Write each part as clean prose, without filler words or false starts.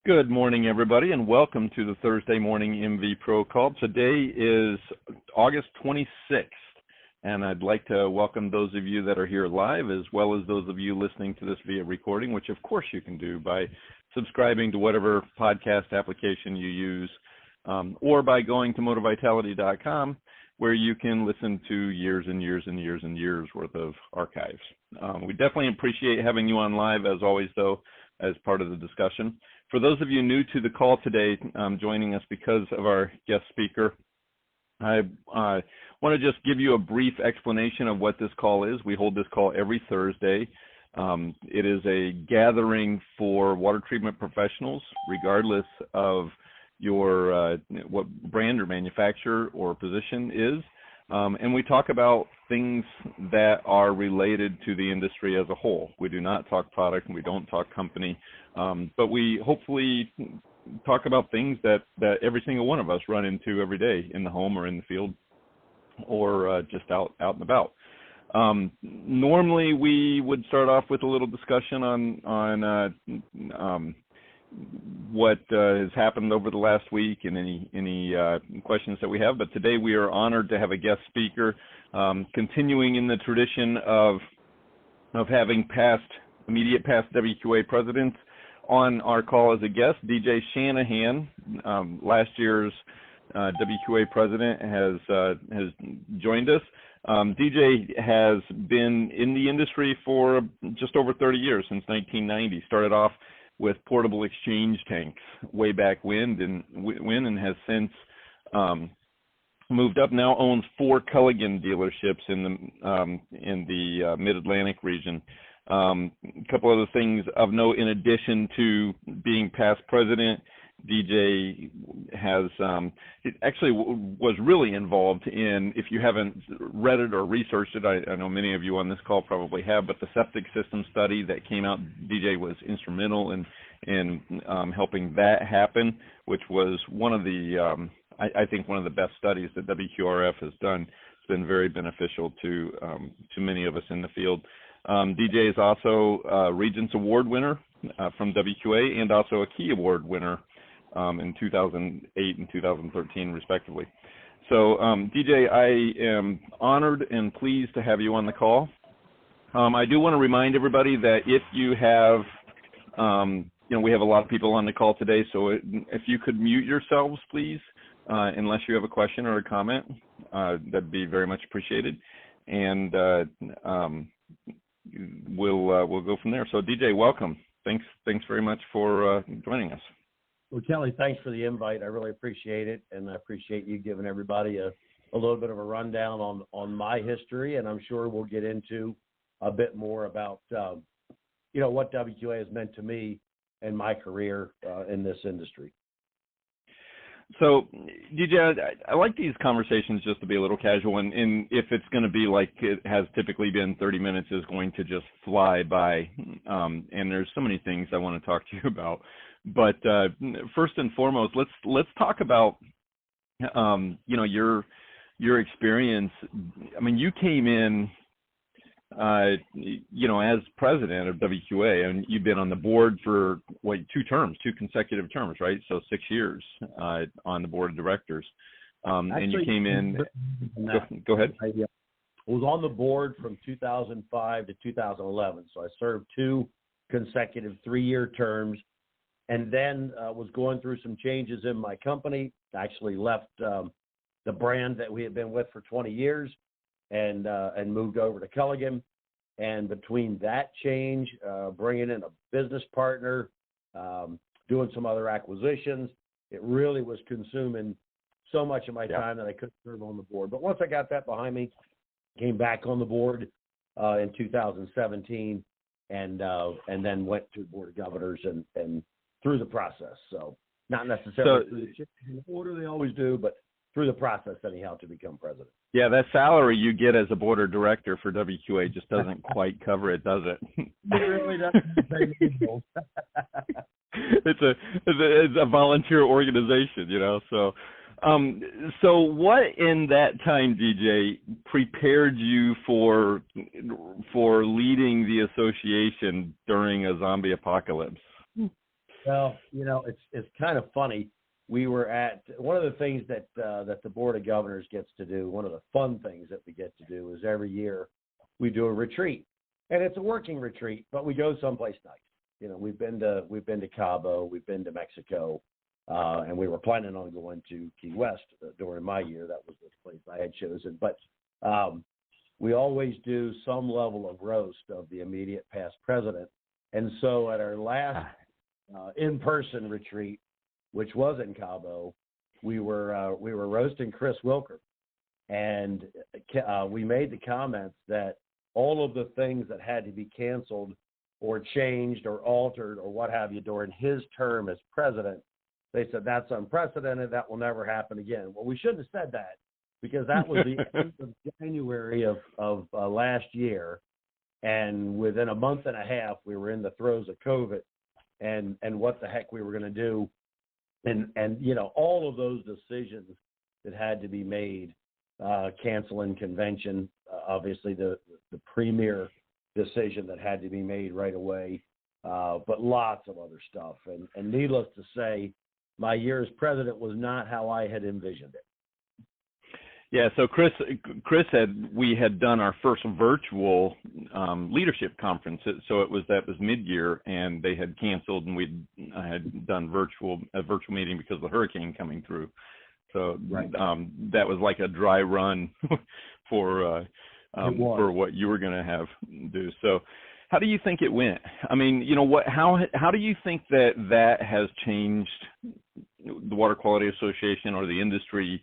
Good morning, everybody, and welcome to the Thursday Morning MV Pro Call. Today is August 26th, and I'd like to welcome those of you that are here live, as well as those of you listening to this via recording, which of course you can do by subscribing to whatever podcast application you use, or by going to Moti-Vitality.com, where you can listen to years and years and years and years worth of archives. We definitely appreciate having you on live, as always, though, as part of the discussion. For those of you new to the call today, joining us because of our guest speaker, I want to just give you a brief explanation of what this call is. We hold this call every Thursday. It is a gathering for water treatment professionals, regardless of your what brand or manufacturer or position is. And we talk about things that are related to the industry as a whole. We do not talk product and we don't talk company, but we hopefully talk about things that every single one of us run into every day in the home or in the field or just out and about. Normally we would start off with a little discussion on what has happened over the last week and any questions that we have. But today we are honored to have a guest speaker, continuing in the tradition of having immediate past WQA presidents on our call as a guest. DJ Shannahan, last year's WQA president, has joined us. DJ has been in the industry for just over 30 years, since 1990. Started off with portable exchange tanks way back when, and has since moved up. Now owns 4 Culligan dealerships in the Mid-Atlantic region. A couple other things of note: in addition to being past president, DJ has actually was really involved in, if you haven't read it or researched it, I know many of you on this call probably have, but the septic system study that came out, DJ was instrumental in helping that happen, which was one of the, I think one of the best studies that WQRF has done. It's been very beneficial to many of us in the field. DJ is also a Regents Award winner from WQA, and also a Key Award winner in 2008 and 2013, respectively. So, DJ, I am honored and pleased to have you on the call. I do want to remind everybody that if you have, we have a lot of people on the call today, so if you could mute yourselves, please, unless you have a question or a comment, that'd be very much appreciated. And we'll go from there. So, DJ, welcome. Thanks very much for joining us. Well, Kelly, thanks for the invite. I really appreciate it, and I appreciate you giving everybody a little bit of a rundown on my history, and I'm sure we'll get into a bit more about, what WQA has meant to me and my career in this industry. So, DJ, I like these conversations just to be a little casual, and if it's going to be like it has typically been, 30 minutes is going to just fly by, and there's so many things I want to talk to you about. But first and foremost, let's talk about your experience. I mean, you came in as president of WQA, and you've been on the board for 2 consecutive terms, right? So 6 years on the board of directors. Actually, and you came in. Go ahead. I was on the board from 2005 to 2011, so I served 2 consecutive 3-year terms. And then was going through some changes in my company. Actually left the brand that we had been with for 20 years and moved over to Culligan. And between that change, bringing in a business partner, doing some other acquisitions, it really was consuming so much of my time that I couldn't serve on the board. But once I got that behind me, came back on the board in 2017 and then went to the Board of Governors and through the process. So not necessarily through the order they always do, but through the process anyhow to become president. Yeah, that salary you get as a board of director for WQA just doesn't quite cover it, does it? It really doesn't. It's a volunteer organization, So, so what in that time, DJ, prepared you for leading the association during a zombie apocalypse? Well, it's kind of funny. We were at one of the things that the Board of Governors gets to do. One of the fun things that we get to do is every year we do a retreat, and it's a working retreat, but we go someplace nice. We've been to Cabo, we've been to Mexico, and we were planning on going to Key West during my year. That was the place I had chosen, but we always do some level of roast of the immediate past president. And so at our last in-person retreat, which was in Cabo, we were roasting Chris Wilker, and we made the comments that all of the things that had to be canceled or changed or altered or what have you during his term as president, they said that's unprecedented. That will never happen again. Well, we shouldn't have said that, because that was the end of January of last year, and within a month and a half, we were in the throes of COVID, and what the heck we were going to do, and all of those decisions that had to be made, canceling convention, obviously the premier decision that had to be made right away, but lots of other stuff, and needless to say, my year as president was not how I had envisioned it. Yeah, so we had done our first virtual leadership conference. So that was mid-year, and they had canceled, and I had done a virtual meeting because of the hurricane coming through. So right. That was like a dry run for what you were going to have do. So how do you think it went? I mean, how do you think that has changed the Water Quality Association or the industry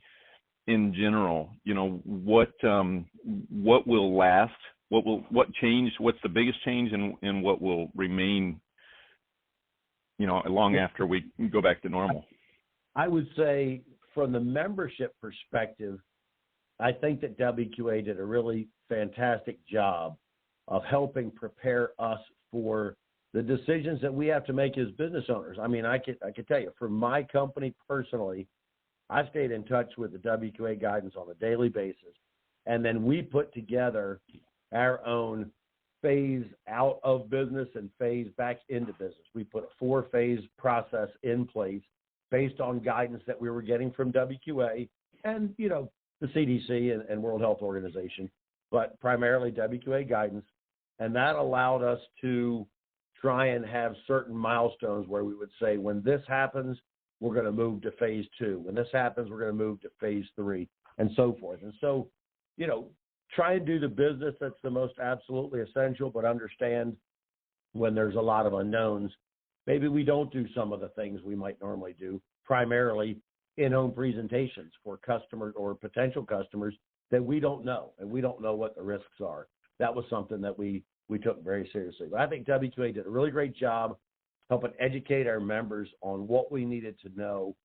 in general? What will last? What changed? What's the biggest change, and what will remain, long after we go back to normal? I would say, from the membership perspective, I think that WQA did a really fantastic job of helping prepare us for the decisions that we have to make as business owners. I mean, I could tell you, for my company personally, I stayed in touch with the WQA guidance on a daily basis, and then we put together our own phase out of business and phase back into business. We put a 4-phase process in place based on guidance that we were getting from WQA and, the CDC and World Health Organization, but primarily WQA guidance. And that allowed us to try and have certain milestones where we would say, when this happens, we're going to move to phase 2. When this happens, we're going to move to phase 3, and so forth. And so, try and do the business that's the most absolutely essential, but understand when there's a lot of unknowns, maybe we don't do some of the things we might normally do, primarily in-home presentations for customers or potential customers that we don't know, and we don't know what the risks are. That was something that we took very seriously. But I think WQA did a really great job helping educate our members on what we needed to know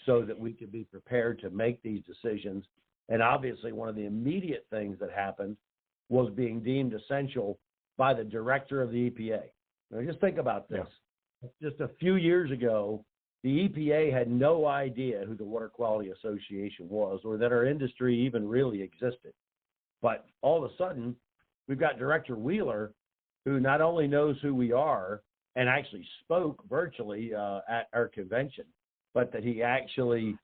so that we could be prepared to make these decisions. And obviously, one of the immediate things that happened was being deemed essential by the director of the EPA. Now, just think about this. Yeah. Just a few years ago, the EPA had no idea who the Water Quality Association was, or that our industry even really existed. But all of a sudden, we've got Director Wheeler, who not only knows who we are and actually spoke virtually at our convention, but that he actually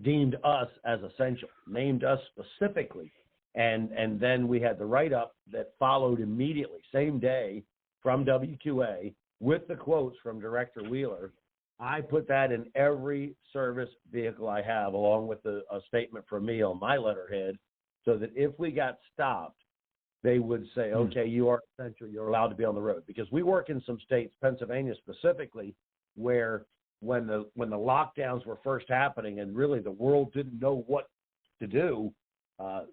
deemed us as essential, named us specifically. And then we had the write-up that followed immediately, same day, from WQA with the quotes from Director Wheeler. I put that in every service vehicle I have, along with a statement from me on my letterhead, so that if we got stopped, they would say, okay, you are essential, you're allowed to be on the road. Because we work in some states, Pennsylvania specifically, where when the lockdowns were first happening and really the world didn't know what to do,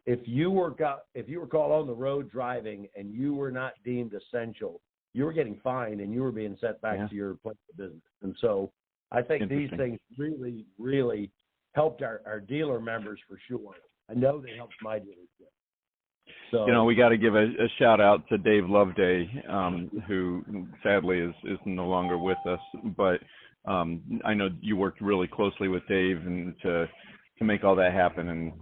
if you were caught on the road driving and you were not deemed essential, you were getting fined and you were being sent back to your place of business. And so I think these things really, really helped our dealer members for sure. I know they helped my dealership. So, we got to give a shout out to Dave Loveday, who sadly is no longer with us. But I know you worked really closely with Dave and to make all that happen. And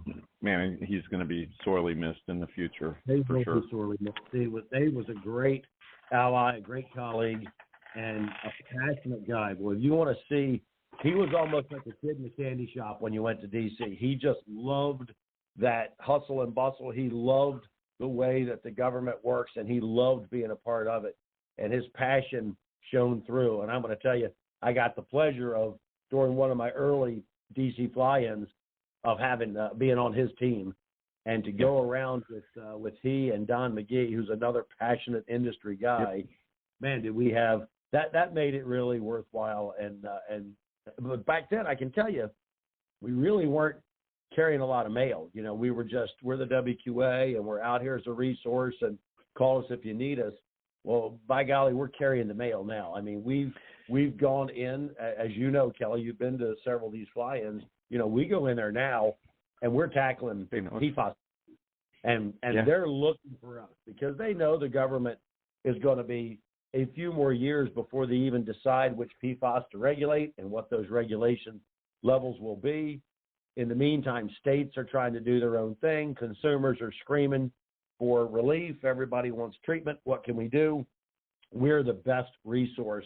man, he's going to be sorely missed in the future. Dave for sure. Sorely missed. Dave was a great ally, a great colleague, and a passionate guy. Well, if you want to see, he was almost like a kid in the candy shop when you went to D.C. He just loved that hustle and bustle. He loved the way that the government works, and he loved being a part of it. And his passion shone through. And I'm going to tell you, I got the pleasure of, during one of my early D.C. fly-ins, of having being on his team, and to go around with he and Don McGee, who's another passionate industry guy. Yep. Man, did we have that? That made it really worthwhile. But back then, I can tell you, we really weren't carrying a lot of mail. You know, we're the WQA, and we're out here as a resource, and call us if you need us. Well, by golly, we're carrying the mail now. I mean, we've gone in, as you know, Kelly, you've been to several of these fly-ins. You know, we go in there now, and we're tackling PFAS, and they're looking for us because they know the government is going to be a few more years before they even decide which PFAS to regulate and what those regulation levels will be. In the meantime, states are trying to do their own thing. Consumers are screaming for relief. Everybody wants treatment. What can we do? We're the best resource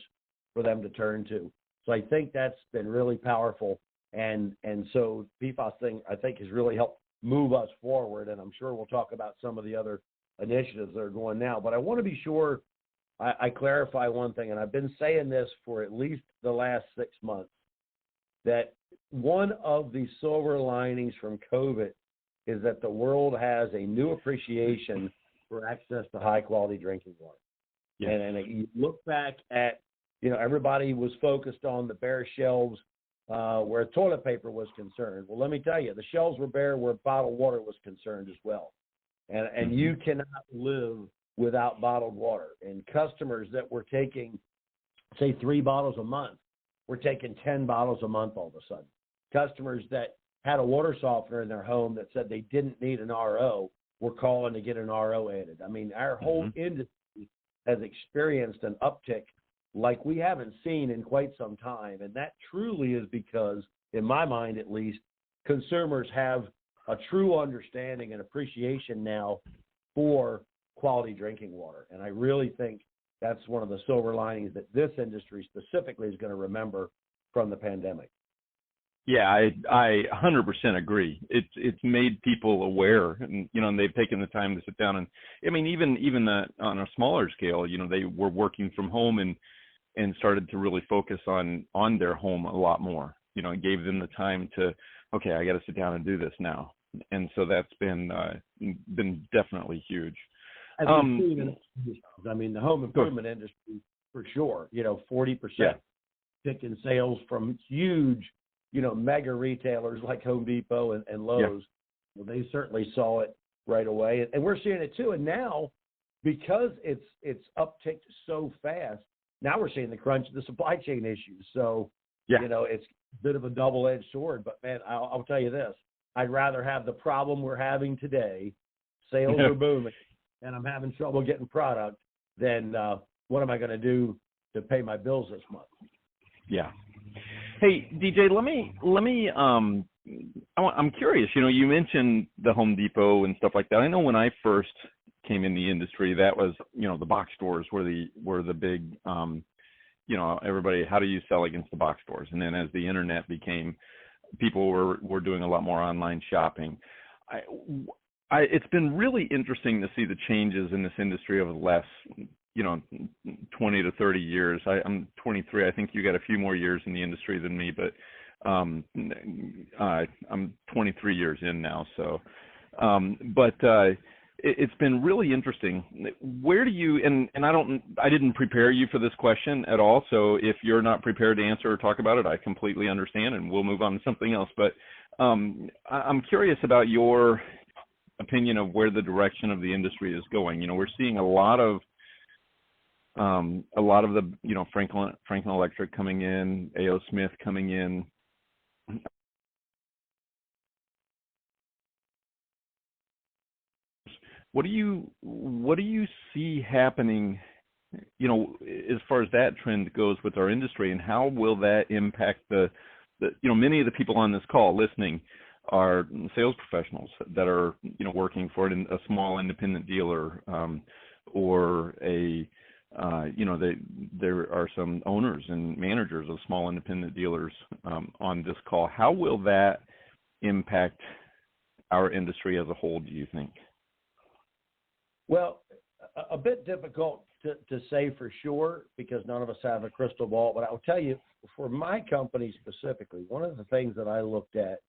for them to turn to. So I think that's been really powerful. And so PFAS thing, I think, has really helped move us forward. And I'm sure we'll talk about some of the other initiatives that are going now. But I want to be sure I clarify one thing, and I've been saying this for at least the last 6 months, that one of the silver linings from COVID is that the world has a new appreciation for access to high-quality drinking water. Yeah. And you look back at, you know, everybody was focused on the bare shelves where toilet paper was concerned. Well, let me tell you, the shelves were bare where bottled water was concerned as well. And you cannot live without bottled water. And customers that were taking, say, 3 bottles a month, were taking 10 bottles a month all of a sudden. Customers that had a water softener in their home that said they didn't need an RO were calling to get an RO added. I mean, our whole industry has experienced an uptick like we haven't seen in quite some time. And that truly is because, in my mind at least, consumers have a true understanding and appreciation now for quality drinking water. And I really think that's one of the silver linings that this industry specifically is going to remember from the pandemic. Yeah, I 100% agree. It's made people aware, and you know, and they've taken the time to sit down and, I mean, even on a smaller scale, you know, they were working from home and started to really focus on their home a lot more. You know, it gave them the time to, okay, I got to sit down and do this now, and so that's been definitely huge. As we've seen I mean, the home improvement industry, for sure, you know, 40% tick in sales from huge, you know, mega retailers like Home Depot and Lowe's. Yeah. Well, they certainly saw it right away. And we're seeing it too. And now, because it's upticked so fast, now we're seeing the crunch of the supply chain issues. So, you know, it's a bit of a double-edged sword. But, man, I'll tell you this. I'd rather have the problem we're having today, sales are booming, and I'm having trouble getting product, then what am I going to do to pay my bills this month? Yeah. Hey, DJ, I'm curious, you know, you mentioned the Home Depot and stuff like that. I know when I first came in the industry, that was, you know, the box stores were the big, you know, everybody, how do you sell against the box stores? And then as the internet became, people were doing a lot more online shopping. It's been really interesting to see the changes in this industry over the last, you know, 20 to 30 years. I'm 23. I think you got a few more years in the industry than me, but I'm 23 years in now. So, it's been really interesting. Where do you, and I didn't prepare you for this question at all. So if you're not prepared to answer or talk about it, I completely understand, and we'll move on to something else. But I'm curious about your opinion of where the direction of the industry is going. You know, we're seeing a lot of the, you know, Franklin Electric coming in, A.O. Smith coming in. What do you see happening, you know, as far as that trend goes with our industry, and how will that impact the you know, many of the people on this call listening are sales professionals that are, you know, working for a small independent dealer or a there are some owners and managers of small independent dealers on this call. How will that impact our industry as a whole, do you think? Well, a bit difficult to say for sure because none of us have a crystal ball, but I'll tell you, for my company specifically, one of the things that I looked at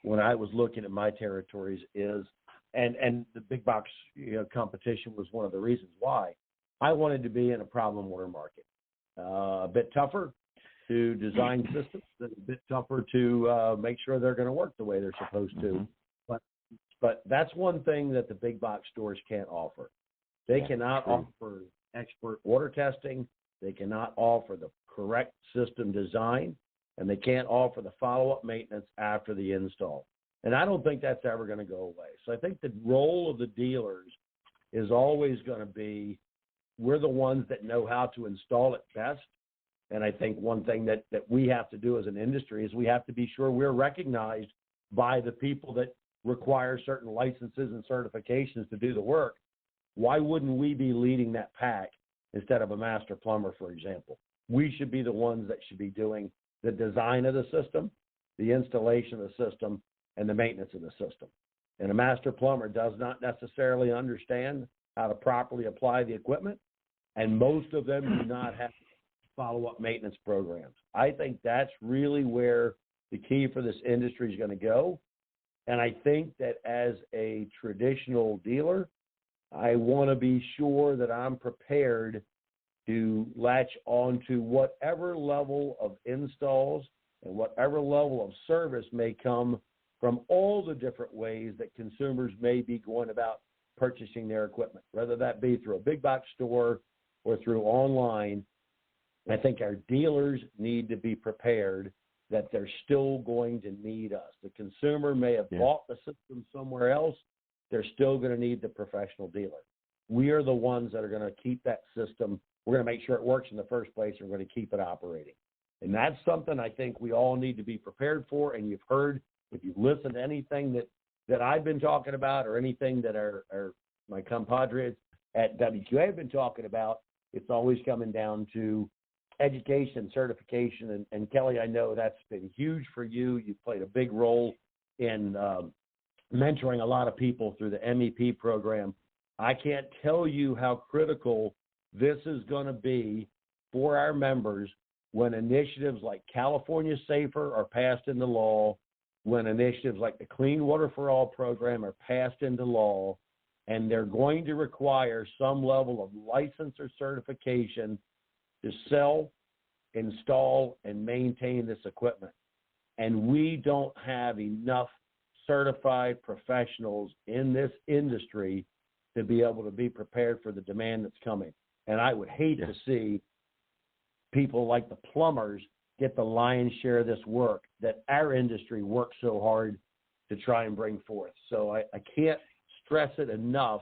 when I was looking at my territories is, and the big box competition was one of the reasons why, I wanted to be in a problem water market. A bit tougher to design systems, a bit tougher to make sure they're going to work the way they're supposed to. But that's one thing that the big box stores can't offer. They cannot offer expert water testing. They cannot offer the correct system design, and they can't offer the follow-up maintenance after the install. And I don't think that's ever going to go away. So I think the role of the dealers is always going to be, we're the ones that know how to install it best. And I think one thing that we have to do as an industry is we have to be sure we're recognized by the people that require certain licenses and certifications to do the work. Why wouldn't we be leading that pack instead of a master plumber, for example? We should be the ones that should be doing the design of the system, the installation of the system, and the maintenance of the system. And a master plumber does not necessarily understand how to properly apply the equipment, and most of them do not have follow-up maintenance programs. I think that's really where the key for this industry is going to go. And I think that as a traditional dealer, I want to be sure that I'm prepared to latch on to whatever level of installs and whatever level of service may come from all the different ways that consumers may be going about purchasing their equipment, whether that be through a big box store or through online. I think our dealers need to be prepared that they're still going to need us. The consumer may have bought the system somewhere else. They're still going to need the professional dealer. We are the ones that are going to keep that system. We're going to make sure it works in the first place, and we're going to keep it operating. And that's something I think we all need to be prepared for. And you've heard, if you've listened to anything that I've been talking about or anything that my compadres at WQA have been talking about, it's always coming down to education, certification, and Kelly, I know that's been huge for you. You've played a big role in mentoring a lot of people through the MEP program. I can't tell you how critical this is going to be for our members when initiatives like California Safer are passed into law, when initiatives like the Clean Water for All program are passed into law, and they're going to require some level of license or certification to sell, install, and maintain this equipment. And we don't have enough certified professionals in this industry to be able to be prepared for the demand that's coming. And I would hate to see people like the plumbers get the lion's share of this work that our industry works so hard to try and bring forth. So I can't stress it enough.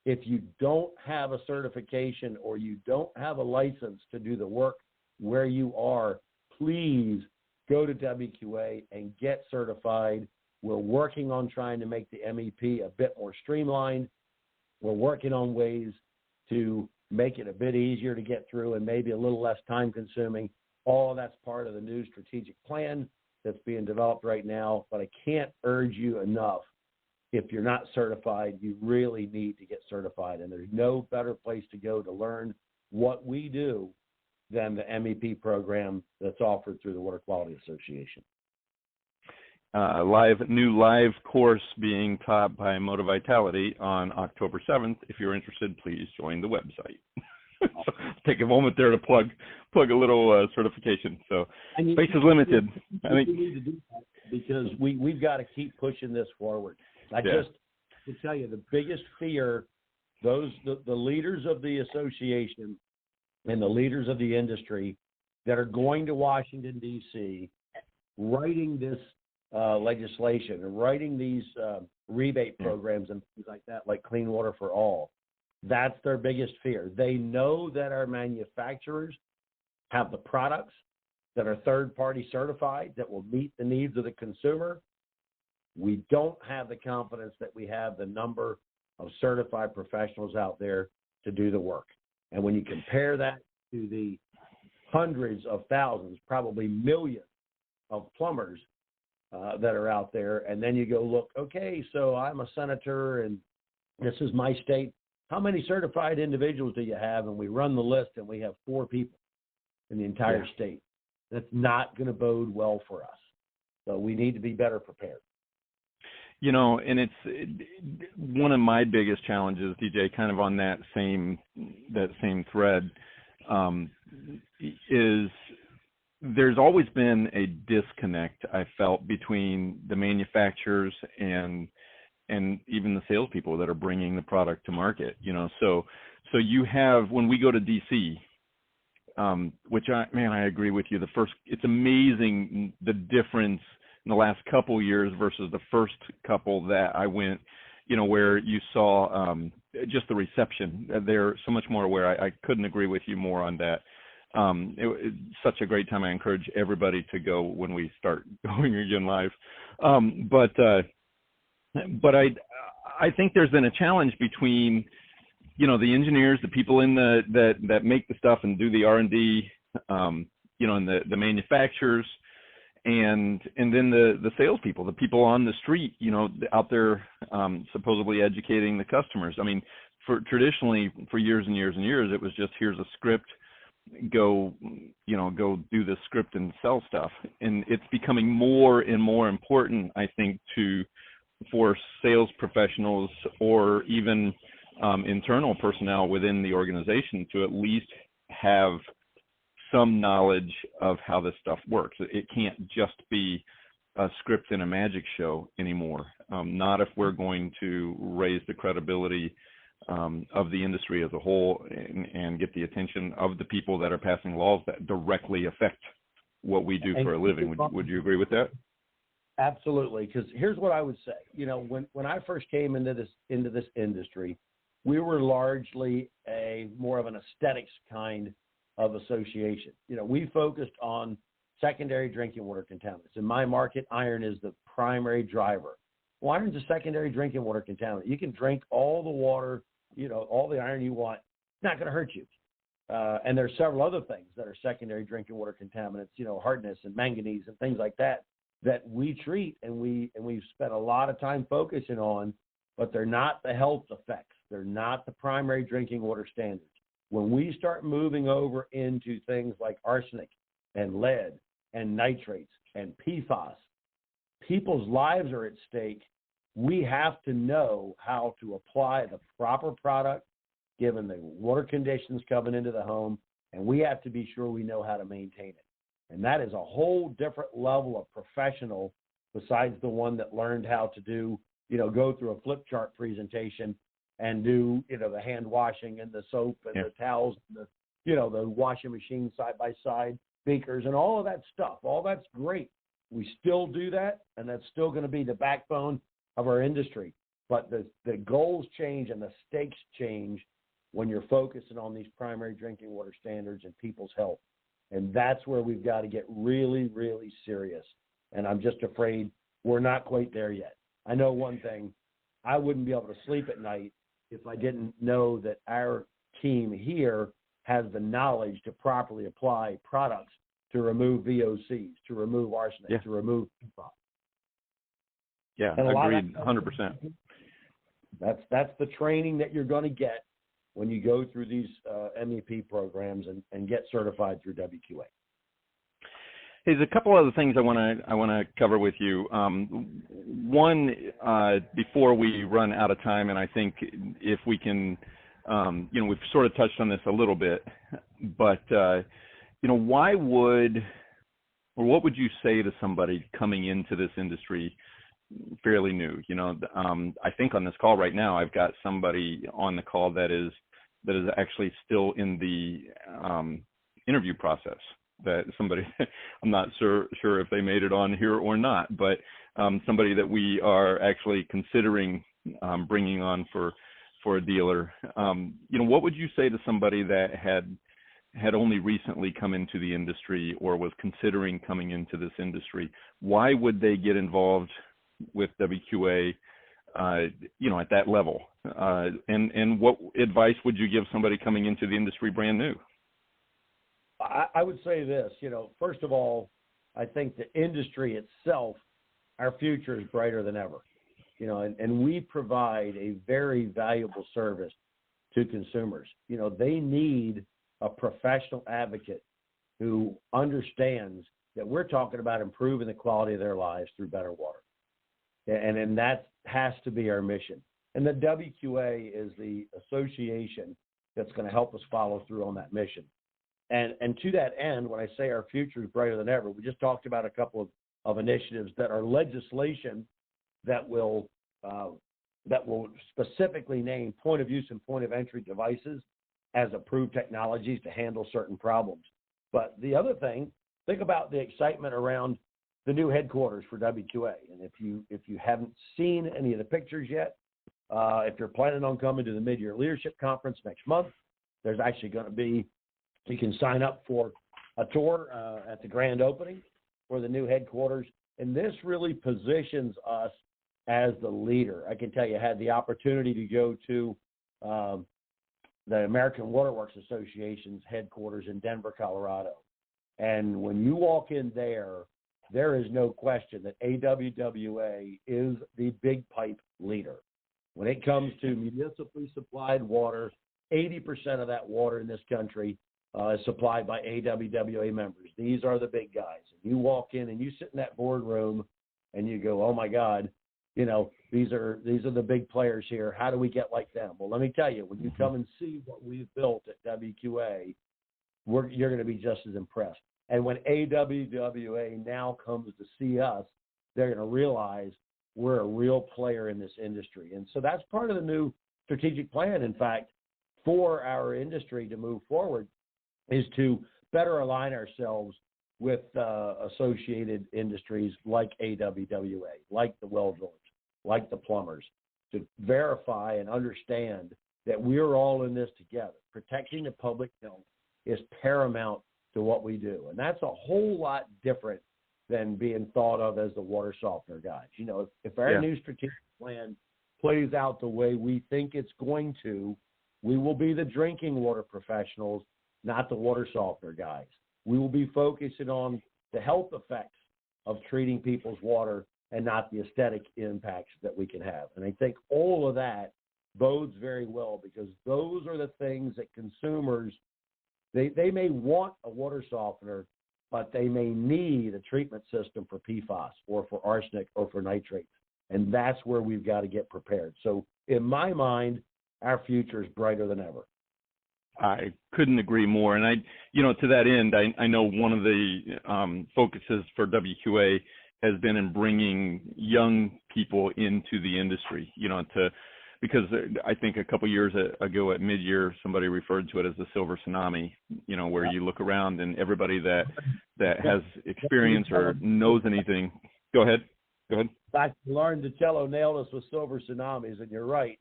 If you don't have a certification or you don't have a license to do the work where you are, please go to WQA and get certified. We're working on trying to make the MEP a bit more streamlined. We're working on ways to make it a bit easier to get through and maybe a little less time consuming. All of that's part of the new strategic plan that's being developed right now. But I can't urge you enough. If you're not certified, you really need to get certified. And there's no better place to go to learn what we do than the MEP program that's offered through the Water Quality Association. New live course being taught by Moti-Vitality on October 7th. If you're interested, please join the website. So take a moment there to plug a little certification. So space is limited. I think we need to do that because we've got to keep pushing this forward. Just to tell you, the biggest fear, the leaders of the association and the leaders of the industry that are going to Washington, D.C., writing this legislation and writing these rebate programs and things like that, like Clean Water for All, that's their biggest fear. They know that our manufacturers have the products that are third-party certified that will meet the needs of the consumer. We don't have the confidence that we have the number of certified professionals out there to do the work. And when you compare that to the hundreds of thousands, probably millions of plumbers that are out there, and then you go look, okay, so I'm a senator and this is my state. How many certified individuals do you have? And we run the list and we have 4 people in the entire state. That's not going to bode well for us. So we need to be better prepared. And it's one of my biggest challenges, DJ, kind of on that same thread, is there's always been a disconnect, I felt, between the manufacturers and even the salespeople that are bringing the product to market. So you have, when we go to DC, which I agree with you. It's amazing the difference in the last couple years versus the first couple that I went, where you saw just the reception. They're so much more aware. I couldn't agree with you more on that. It's such a great time. I encourage everybody to go when we start going again live. But I think there's been a challenge between, the engineers, the people in that make the stuff and do the R&D, and the manufacturers, and then the salespeople, the people on the street, out there supposedly educating the customers. I mean, traditionally for years and years and years, it was just, here's a script, go do the script and sell stuff. And it's becoming more and more important, I think, for sales professionals or even internal personnel within the organization to at least have some knowledge of how this stuff works. It can't just be a script and a magic show anymore. Not if we're going to raise the credibility of the industry as a whole and get the attention of the people that are passing laws that directly affect what we do for a living. Would you agree with that? Absolutely, because here's what I would say. When I first came into this industry, we were largely more of an aesthetics kind of association. We focused on secondary drinking water contaminants. In my market, iron is the primary driver. Well, iron's a secondary drinking water contaminant. You can drink all the water, all the iron you want. It's not going to hurt you. And there's several other things that are secondary drinking water contaminants, hardness and manganese and things like that we treat and we've spent a lot of time focusing on, but they're not the health effects. They're not the primary drinking water standards. When we start moving over into things like arsenic and lead and nitrates and PFAS, people's lives are at stake. We have to know how to apply the proper product given the water conditions coming into the home, and we have to be sure we know how to maintain it. And that is a whole different level of professional besides the one that learned how to do, go through a flip chart presentation and do, the hand washing and the soap and the towels, and the washing machine side by side, beakers and all of that stuff. All that's great. We still do that, and that's still going to be the backbone of our industry. But the goals change and the stakes change when you're focusing on these primary drinking water standards and people's health. And that's where we've got to get really, really serious. And I'm just afraid we're not quite there yet. I know one thing, I wouldn't be able to sleep at night if I didn't know that our team here has the knowledge to properly apply products to remove VOCs, to remove arsenic, to remove PFAS. Yeah, agreed, 100%. That's the training that you're going to get when you go through these MEP programs and get certified through WQA. There's a couple other things I want to cover with you. One, before we run out of time, and I think if we can, we've sort of touched on this a little bit, but why would, or what would you say to somebody coming into this industry fairly new? I think on this call right now, I've got somebody on the call that is actually still in the interview process. That somebody, I'm not sure if they made it on here or not, but somebody that we are actually considering bringing on for a dealer. What would you say to somebody that had only recently come into the industry or was considering coming into this industry? Why would they get involved with WQA? at that level. And what advice would you give somebody coming into the industry brand new? I would say this, first of all, I think the industry itself, our future is brighter than ever, and we provide a very valuable service to consumers. They need a professional advocate who understands that we're talking about improving the quality of their lives through better water. And that has to be our mission. And the WQA is the association that's going to help us follow through on that mission. And to that end, when I say our future is brighter than ever, we just talked about a couple of initiatives that are legislation that will specifically name point of use and point of entry devices as approved technologies to handle certain problems. But the other thing, think about the excitement around the new headquarters for WQA. And if you haven't seen any of the pictures yet, if you're planning on coming to the Mid-Year Leadership Conference next month, there's actually going to be, you can sign up for a tour at the grand opening for the new headquarters. And this really positions us as the leader. I can tell you, I had the opportunity to go to the American Waterworks Association's headquarters in Denver, Colorado. And when you walk in there is no question that AWWA is the big pipe leader. When it comes to municipally supplied water, 80% of that water in this country is supplied by AWWA members. These are the big guys. And you walk in and you sit in that boardroom and you go, oh my God, these are the big players here. How do we get like them? Well, let me tell you, when you come and see what we've built at WQA, you're going to be just as impressed. And when AWWA now comes to see us, they're going to realize we're a real player in this industry. And so that's part of the new strategic plan, in fact, for our industry to move forward, is to better align ourselves with associated industries like AWWA, like the well drillers, like the plumbers, to verify and understand that we're all in this together. Protecting the public health is paramount to what we do. And that's a whole lot different than being thought of as the water softener guys. If our new strategic plan plays out the way we think it's going to, we will be the drinking water professionals, not the water softener guys. We will be focusing on the health effects of treating people's water and not the aesthetic impacts that we can have. And I think all of that bodes very well, because those are the things that consumers, they may want a water softener, but they may need a treatment system for PFAS or for arsenic or for nitrates. And that's where we've got to get prepared. So in my mind, our future is brighter than ever. I couldn't agree more. And to that end, I know one of the focuses for WQA has been in bringing young people into the industry, because I think a couple years ago at mid-year, somebody referred to it as the silver tsunami, where you look around and everybody that has experience or knows anything. Go ahead. Dr. Lauren DiCello nailed us with silver tsunamis, and you're right.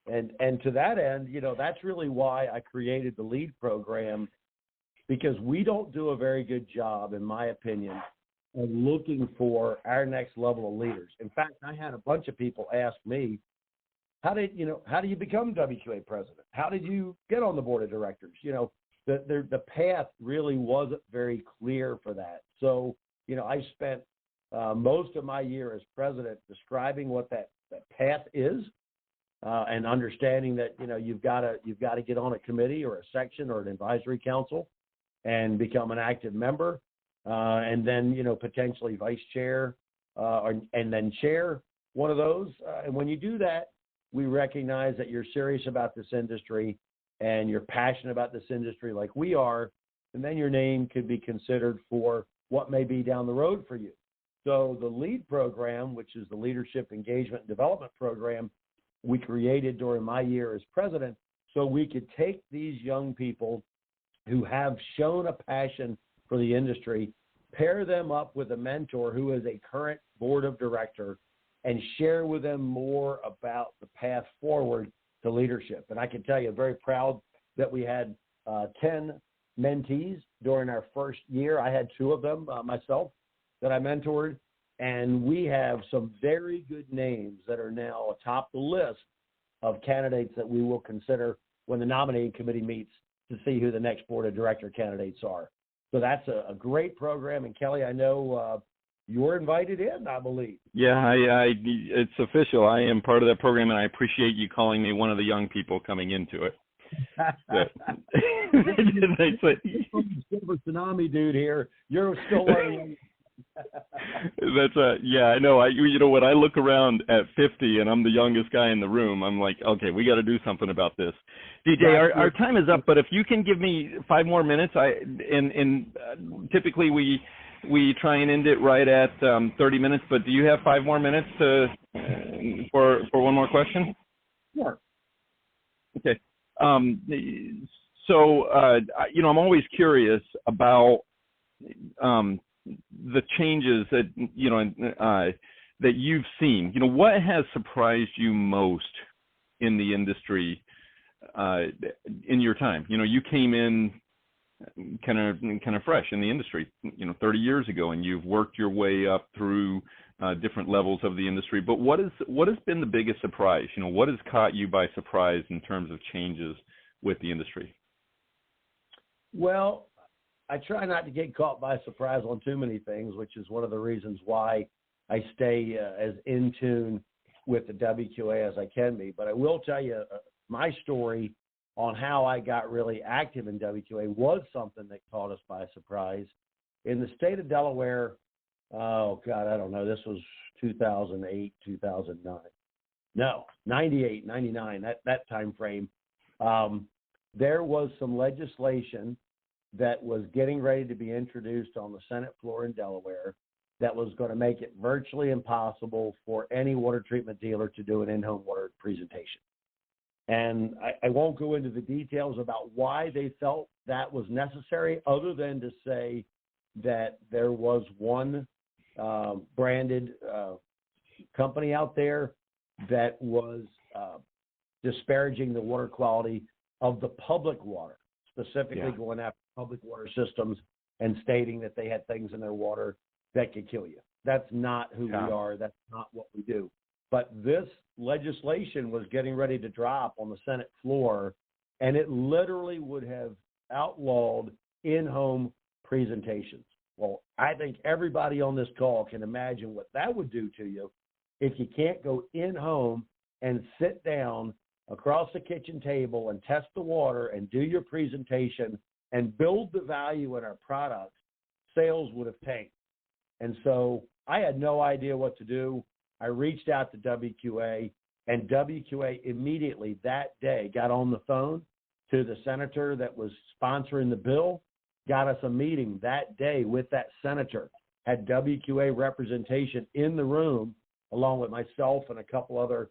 And to that end, that's really why I created the LEAD program, because we don't do a very good job, in my opinion, of looking for our next level of leaders. In fact, I had a bunch of people ask me, how do you become WQA president? How did you get on the board of directors? The path really wasn't very clear for that. So, I spent most of my year as president describing what that path is, and understanding that, you've got to get on a committee or a section or an advisory council and become an active member, and then, potentially vice chair, and then chair one of those. And when you do that, we recognize that you're serious about this industry and you're passionate about this industry like we are, and then your name could be considered for what may be down the road for you. So the LEAD program, which is the Leadership Engagement and Development Program, we created during my year as president so we could take these young people who have shown a passion for the industry, pair them up with a mentor who is a current board of director, and share with them more about the path forward to leadership. And I can tell you, very proud that we had 10 mentees during our first year. I had 2 of them myself that I mentored. And we have some very good names that are now atop the list of candidates that we will consider when the nominating committee meets to see who the next board of director candidates are. So that's a great program. And Kelly, I know you're invited in, I believe. Yeah, it's official. I am part of that program, and I appreciate you calling me one of the young people coming into it. Silver tsunami dude here. You're still learning. Yeah, I know. When I look around at 50 and I'm the youngest guy in the room, I'm like, okay, we got to do something about this. DJ, our time is up, but if you can give me 5 more minutes, typically we try and end it right at 30 minutes, but do you have 5 more minutes for one more question? Sure. Okay. I'm always curious about the changes that that you've seen. What has surprised you most in the industry in your time? You came in kind of fresh in the industry, 30 years ago, and you've worked your way up through different levels of the industry. But what has been the biggest surprise? What has caught you by surprise in terms of changes with the industry? Well, I try not to get caught by surprise on too many things, which is one of the reasons why I stay as in tune with the WQA as I can be. But I will tell you my story on how I got really active in WQA was something that caught us by surprise. In the state of Delaware, oh, God, I don't know, this was 2008, 2009. No, 98, 99, that time frame. There was some legislation that was getting ready to be introduced on the Senate floor in Delaware that was going to make it virtually impossible for any water treatment dealer to do an in-home water presentation. And I won't go into the details about why they felt that was necessary, other than to say that there was one branded company out there that was disparaging the water quality of the public water, specifically going after public water systems and stating that they had things in their water that could kill you. That's not who we are. That's not what we do. But this legislation was getting ready to drop on the Senate floor, and it literally would have outlawed in-home presentations. Well, I think everybody on this call can imagine what that would do to you if you can't go in-home and sit down across the kitchen table and test the water and do your presentation and build the value in our products. Sales would have tanked. And so I had no idea what to do. I reached out to WQA, and WQA immediately that day got on the phone to the senator that was sponsoring the bill, got us a meeting that day with that senator, had WQA representation in the room, along with myself and a couple other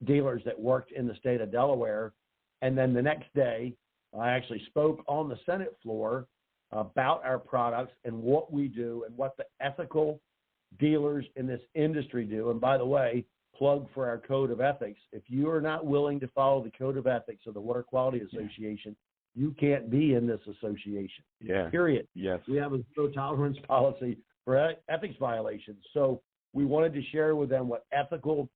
dealers that worked in the state of Delaware. And then the next day, I actually spoke on the Senate floor about our products and what we do and what the ethical dealers in this industry do. And by the way, plug for our code of ethics. If you are not willing to follow the code of ethics of the Water Quality Association, you can't be in this association. Yeah. Period. Yes. We have a zero tolerance policy for ethics violations. So we wanted to share with them what ethical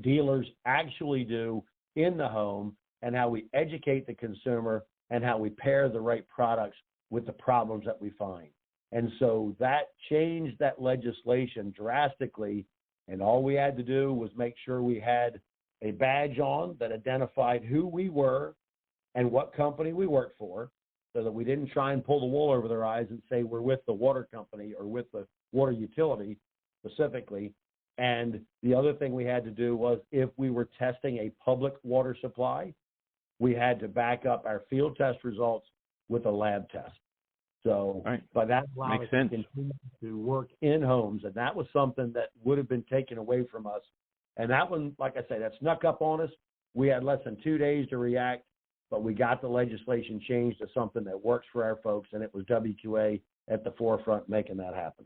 dealers actually do in the home and how we educate the consumer and how we pair the right products with the problems that we find. And so that changed that legislation drastically. And all we had to do was make sure we had a badge on that identified who we were and what company we worked for, so that we didn't try and pull the wool over their eyes and say we're with the water company or with the water utility specifically. And the other thing we had to do was, if we were testing a public water supply, we had to back up our field test results with a lab test. So, but that allowed us to continue to work in homes, and that was something that would have been taken away from us. And that one, like I say, that snuck up on us. We had less than 2 days to react, but we got the legislation changed to something that works for our folks, and it was WQA at the forefront making that happen.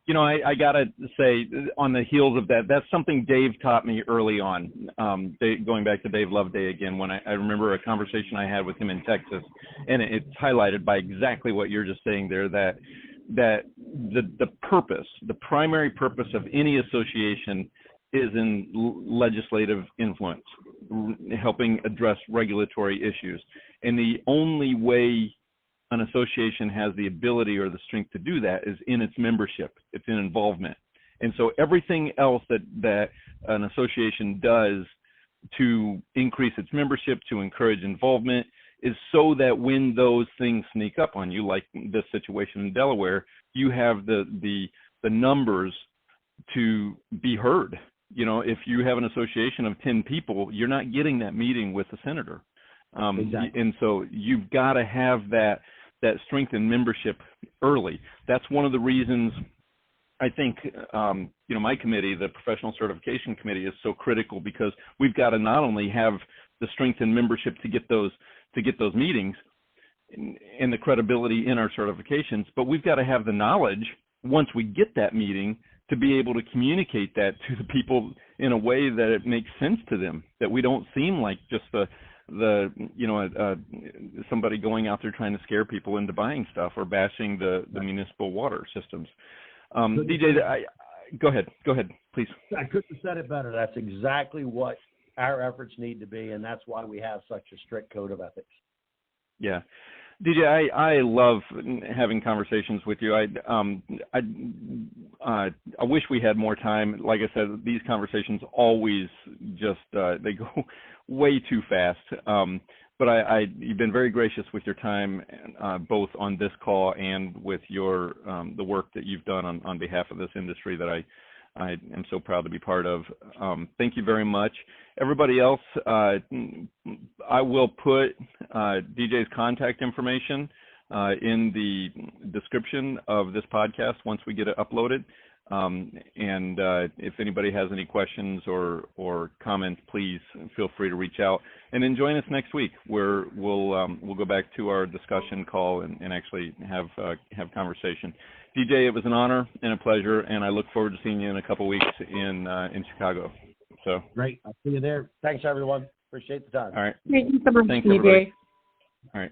You know, I got to say, on the heels of that, that's something Dave taught me early on, going back to Dave Loveday again, when I remember a conversation I had with him in Texas, and it's highlighted by exactly what you're just saying there, that that the purpose, the primary purpose of any association is in legislative influence, helping address regulatory issues. And the only way an association has the ability or the strength to do that is in its membership, it's in involvement. And so everything else that an association does to increase its membership, to encourage involvement, is so that when those things sneak up on you, like this situation in Delaware, you have the numbers to be heard. You know, if you have an association of 10 people, you're not getting that meeting with the senator. Exactly. And so you've got to have that strength in membership early. That's one of the reasons I think, my committee, the Professional Certification Committee, is so critical, because we've got to not only have the strength in membership to get those meetings and the credibility in our certifications, but we've got to have the knowledge once we get that meeting to be able to communicate that to the people in a way that it makes sense to them, that we don't seem like just somebody going out there trying to scare people into buying stuff or bashing the municipal water systems. DJ, go ahead, please. I couldn't have said it better. That's exactly what our efforts need to be, and that's why we have such a strict code of ethics. Yeah. DJ, I love having conversations with you. I wish we had more time. Like I said, these conversations always just they go way too fast. But you've been very gracious with your time, both on this call and with your the work that you've done on behalf of this industry that I am so proud to be part of. Thank you very much. Everybody else, I will put DJ's contact information in the description of this podcast once we get it uploaded. And if anybody has any questions or comments, please feel free to reach out. And then join us next week, where we'll go back to our discussion call and actually have conversation. DJ, it was an honor and a pleasure, and I look forward to seeing you in a couple weeks in Chicago. So great, I'll see you there. Thanks, everyone. Appreciate the time. All right. Thank you so much, Thanks, DJ. everybody. All right.